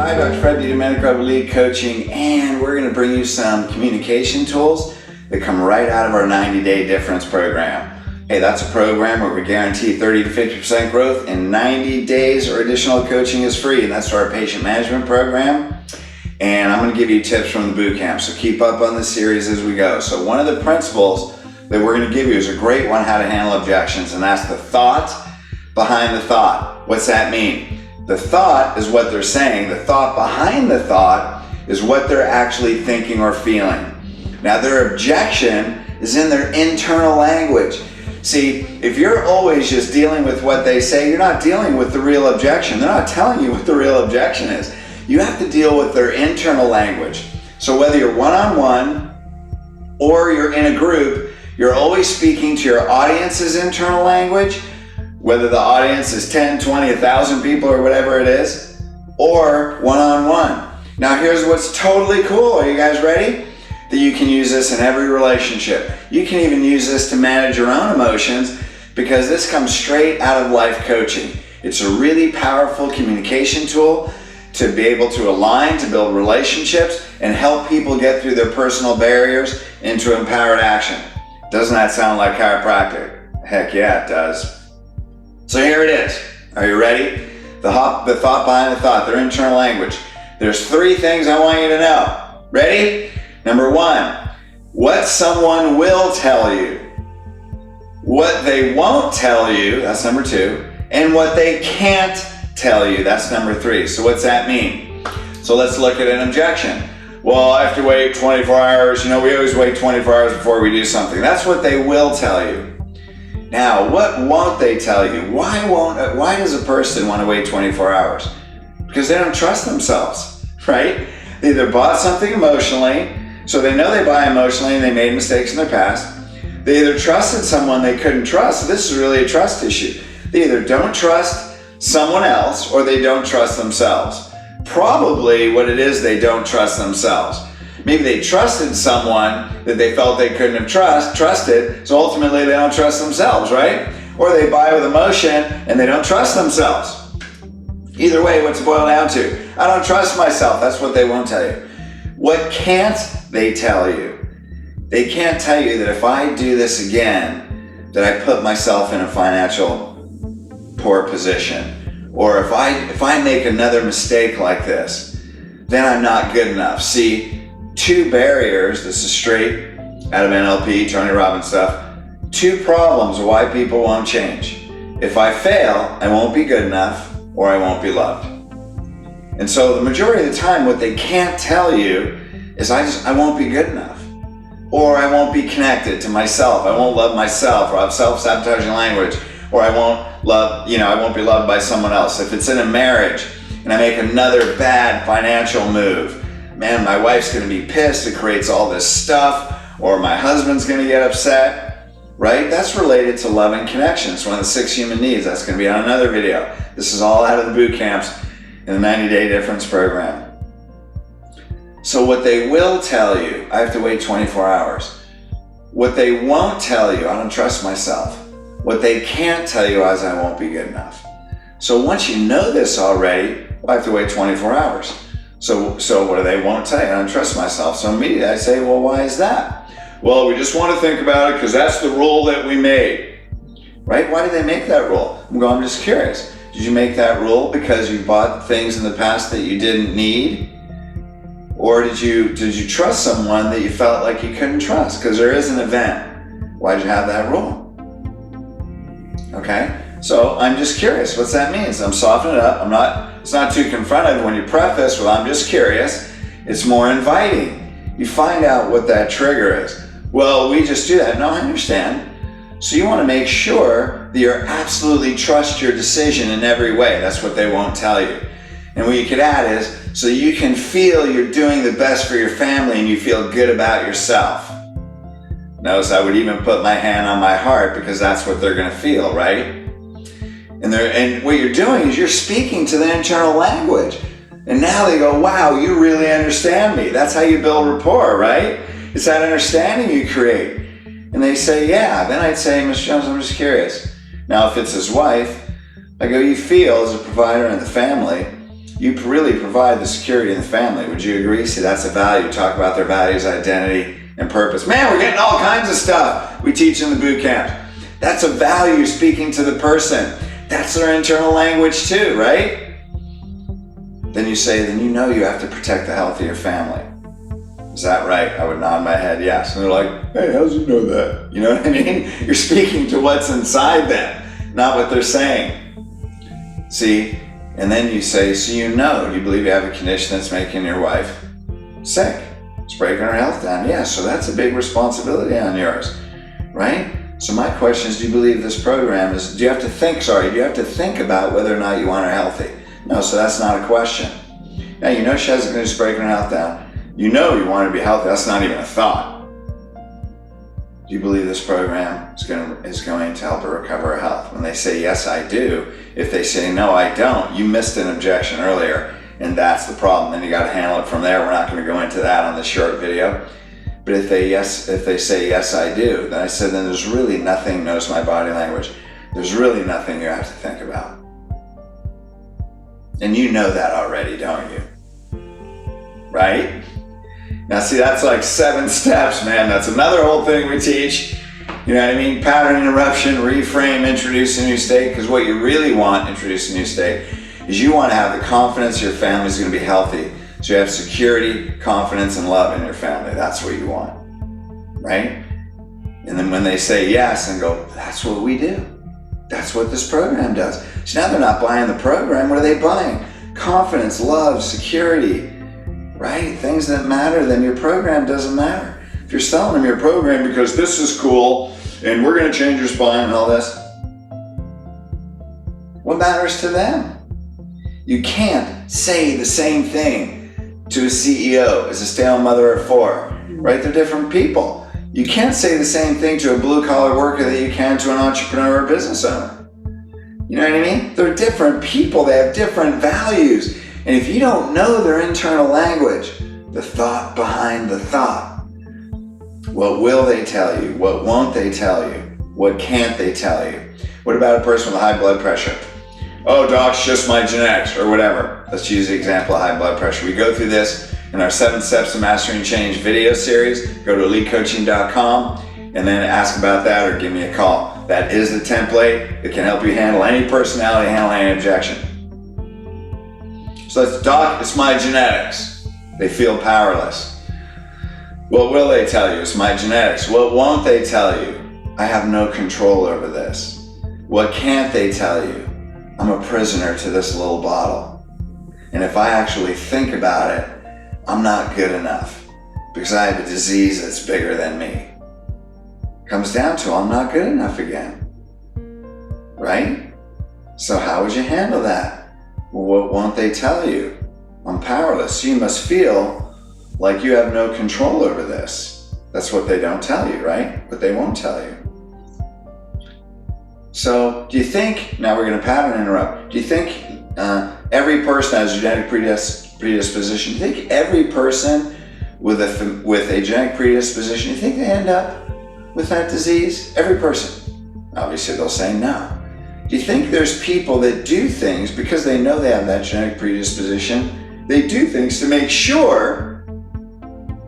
Hi, Dr. Fred DiDomenico of Lead Coaching, and we're going to bring you some communication tools that come right out of our 90-day difference program. Hey, that's a program where we guarantee 30 to 50% growth in 90 days, or additional coaching is free, and that's our patient management program. And I'm going to give you tips from the boot camp, so keep up on the series as we go. So one of the principles that we're going to give you is a great one, how to handle objections, and that's the thought behind the thought. What's that mean? The thought is what they're saying. The thought behind the thought is what they're actually thinking or feeling. Now, their objection is in their internal language. See, if you're always just dealing with what they say, you're not dealing with the real objection. They're not telling you what the real objection is. You have to deal with their internal language. So whether you're one-on-one or you're in a group, you're always speaking to your audience's internal language, whether the audience is 10, 20, 1,000 people or whatever it is, or one-on-one. Now here's what's totally cool. Are you guys ready? That you can use this in every relationship. You can even use this to manage your own emotions, because this comes straight out of life coaching. It's a really powerful communication tool to be able to align, to build relationships, and help people get through their personal barriers into empowered action. Doesn't that sound like chiropractic? Heck yeah, it does. So here it is. Are you ready? The thought behind the thought, their internal language. There's 3 things I want you to know. Ready? Number 1, what someone will tell you. What they won't tell you, that's number 2. And what they can't tell you, that's number 3. So what's that mean? So let's look at an objection. Well, I have to wait 24 hours. We always wait 24 hours before we do something. That's what they will tell you. Now, what won't they tell you? Why does a person want to wait 24 hours? Because they don't trust themselves, right? They either bought something emotionally, so they know they buy emotionally and they made mistakes in their past. They either trusted someone they couldn't trust. So this is really a trust issue. They either don't trust someone else or they don't trust themselves. Probably what it is, they don't trust themselves. Maybe they trusted someone that they felt they couldn't have trusted, so ultimately they don't trust themselves, right? Or they buy with emotion and they don't trust themselves. Either way, what's it boil down to? I don't trust myself. That's what they won't tell you. What can't they tell you? They can't tell you that if I do this again, that I put myself in a financial poor position. Or if I make another mistake like this, then I'm not good enough. See, 2 barriers, this is straight out of NLP, Tony Robbins stuff, 2 problems why people won't change. If I fail, I won't be good enough, or I won't be loved. And so the majority of the time, what they can't tell you is I won't be good enough, or I won't be connected to myself. I won't love myself, or I have self-sabotaging language, or I won't be loved by someone else. If it's in a marriage and I make another bad financial move, man, my wife's gonna be pissed. It creates all this stuff, or my husband's gonna get upset, right? That's related to love and connection. It's one of the 6 human needs. That's gonna be on another video. This is all out of the boot camps in the 90-day difference program. So what they will tell you, I have to wait 24 hours. What they won't tell you, I don't trust myself. What they can't tell you is I won't be good enough. So once you know this already, well, I have to wait 24 hours. So what do they won't tell you? I don't trust myself. So immediately I say, well, why is that? Well, we just want to think about it because that's the rule that we made, right? Why did they make that rule? I'm just curious. Did you make that rule because you bought things in the past that you didn't need? Or did you trust someone that you felt like you couldn't trust? Because there is an event. Why'd you have that rule? Okay, so I'm just curious. What's that mean? So I'm softening it up. It's not too confrontive when you preface with I'm just curious. It's more inviting. You find out what that trigger is. Well, we just do that. No, I understand. So you want to make sure that you absolutely trust your decision in every way. That's what they won't tell you. And what you could add is so you can feel you're doing the best for your family and you feel good about yourself. Notice I would even put my hand on my heart because that's what they're going to feel, right? And what you're doing is you're speaking to their internal language. And now they go, wow, you really understand me. That's how you build rapport, right? It's that understanding you create. And they say, yeah. Then I'd say, Mr. Jones, I'm just curious. Now, if it's his wife, I go, you feel as a provider in the family you really provide the security in the family. Would you agree? See, that's a value. Talk about their values, identity, and purpose. Man, we're getting all kinds of stuff we teach in the boot camp. That's a value, speaking to the person. That's their internal language too, right? Then you say, then you know you have to protect the health of your family. Is that right? I would nod my head, yes. And they're like, hey, how'd you know that? You know what I mean? You're speaking to what's inside them, not what they're saying. See? And then you say, so you know, do you believe you have a condition that's making your wife sick? It's breaking her health down. Yeah, so that's a big responsibility on yours, right? So my question is, do you believe this program is, do you have to think about whether or not you want her healthy? No, so that's not a question. Now, you know she has a condition breaking her health down. You know you want her to be healthy. That's not even a thought. Do you believe this program is going to help her recover her health? When they say, yes, I do. If they say, no, I don't, you missed an objection earlier, and that's the problem. Then you got to handle it from there. We're not going to go into that on this short video. But if they say, yes, I do, then I said, then there's really nothing, notice my body language, there's really nothing you have to think about. And you know that already, don't you? Right? Now see, that's like 7 steps, man. That's another whole thing we teach. You know what I mean? Pattern interruption, reframe, introduce a new state. Because what you really want, introduce a new state, is you want to have the confidence your family is going to be healthy. So you have security, confidence, and love in your family. That's what you want, right? And then when they say yes and go, that's what we do. That's what this program does. So now they're not buying the program. What are they buying? Confidence, love, security, right? Things that matter. Then your program doesn't matter. If you're selling them your program because this is cool and we're going to change your spine and all this, what matters to them? You can't say the same thing to a CEO as a stay-at-home mother of 4, right? They're different people. You can't say the same thing to a blue-collar worker that you can to an entrepreneur or business owner. You know what I mean? They're different people. They have different values. And if you don't know their internal language, the thought behind the thought, what will they tell you? What won't they tell you? What can't they tell you? What about a person with high blood pressure? Oh, doc, it's just my genetics, or whatever. Let's use the example of high blood pressure. We go through this in our 7 Steps to Mastering Change video series. Go to elitecoaching.com and then ask about that or give me a call. That is the template that can help you handle any personality, handle any objection. So let's, doc, it's my genetics. They feel powerless. What will they tell you? It's my genetics. What won't they tell you? I have no control over this. What can't they tell you? I'm a prisoner to this little bottle. And if I actually think about it, I'm not good enough because I have a disease that's bigger than me. Comes down to I'm not good enough again. Right? So how would you handle that? Well, what won't they tell you? I'm powerless. So you must feel like you have no control over this. That's what they don't tell you, right? What they won't tell you. So do you think, now we're going to pattern interrupt, do you think every person has a genetic predisposition? Do you think every person with a genetic predisposition, do you think they end up with that disease? Every person. Obviously they'll say no. Do you think there's people that do things because they know they have that genetic predisposition, they do things to make sure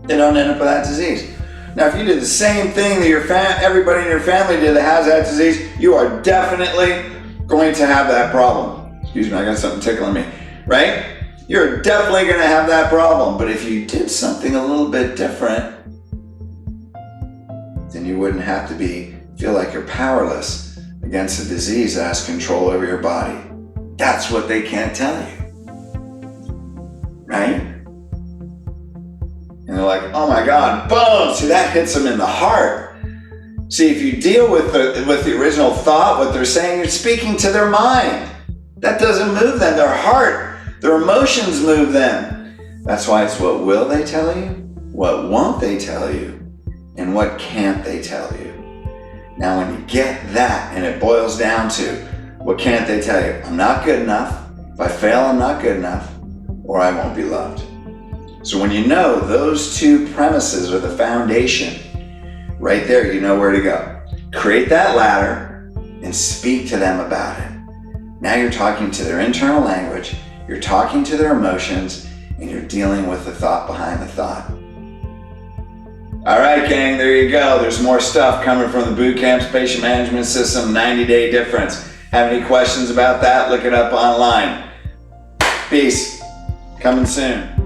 they don't end up with that disease? Now, if you did the same thing that everybody in your family did that has that disease, you are definitely going to have that problem. Excuse me, I got something tickling me, right? You're definitely going to have that problem. But if you did something a little bit different, then you wouldn't have to feel like you're powerless against a disease that has control over your body. That's what they can't tell you, right? And they're like, oh my God, boom! See, that hits them in the heart. See, if you deal with the original thought, what they're saying, you're speaking to their mind. That doesn't move them. Their heart, their emotions move them. That's why it's what will they tell you? What won't they tell you? And what can't they tell you? Now, when you get that, and it boils down to, what can't they tell you? I'm not good enough. If I fail, I'm not good enough, or I won't be loved. So when you know those 2 premises are the foundation, right there, you know where to go. Create that ladder and speak to them about it. Now you're talking to their internal language You're talking to their emotions and you're dealing with the thought behind the thought. All right, gang, there you go. There's more stuff coming from the Boot Camp's Patient Management System 90-Day Difference. Have any questions about that? Look it up online. Peace. Coming soon.